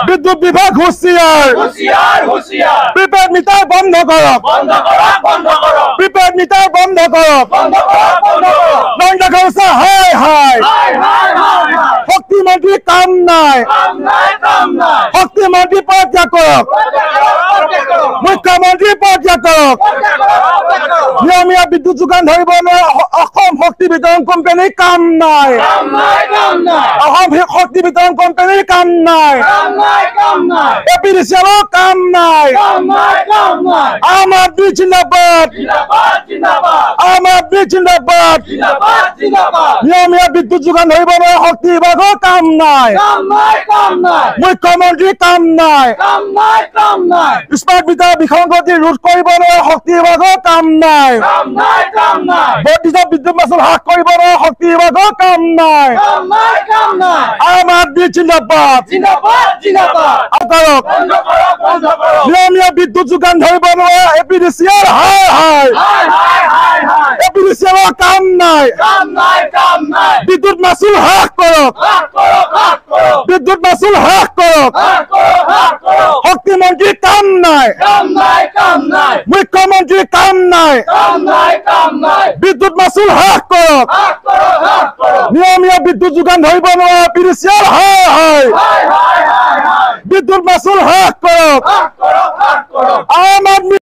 বিদ্যুৎ বিভাগ হুঁশিয়ার প্রিপেড মিটার বন্ধ করো প্রিপেড মিটার বন্ধ করো নয়টা খরচা হাই হাই শক্তিমন্ত্রী কাম নাই শক্তিমন্ত্রী পদত্যাগ করক মুখ্যমন্ত্রী পদত্যাগ করক নিয়মীয়া বিদ্যুৎ যোগান ধৰিবলৈ অসম শক্তি বিতৰণ কোম্পানীৰ কাম নাই অসম শক্তি বিতৰণ কোম্পানীৰ কাম নাই এপিডিচিএলৰ কাম নাই আম আদমি জিন্দাবাদ আম আদমি জিন্দাবাদ নিয়মীয়া বিদ্যুৎ যোগান ধৰিবলৈ শক্তি বিভাগৰ কাম নাই মুখ্যমন্ত্ৰীৰ কাম নাই স্মাৰ্ট মিটাৰ বিসংগতি ৰোধ কৰিবলৈ শক্তি বিভাগৰ কাম নাই বৰ্ধিত বিদ্যুৎ মাচুল হ্ৰাস কৰিবলৈ শক্তি বিভাগৰ কাম নাই আম আদমি জিন্দাবাদ নিয়মীয়া বিদ্যুৎ যোগান ধৰিবলৈ এপিডিচিএল হাই হাই এপিডিচিএলৰ কাম নাই বিদ্যুৎ মাচুল হ্ৰাস কৰক বিদ্যুৎ মাচুল হ্ৰাস কৰক শক্তিমন্ত্ৰীৰ কাম নাই মুখ্যমন্ত্ৰীৰ কাম নাই বিদ্যুৎ মাচুল হ্ৰাস কৰক নিয়মীয়া বিদ্যুৎ যোগান ধৰিব নোৱাৰা এপিডিচিএল হাই হাই বিদ্যুৎ মাচুল হ্ৰাস কৰক আম আদমি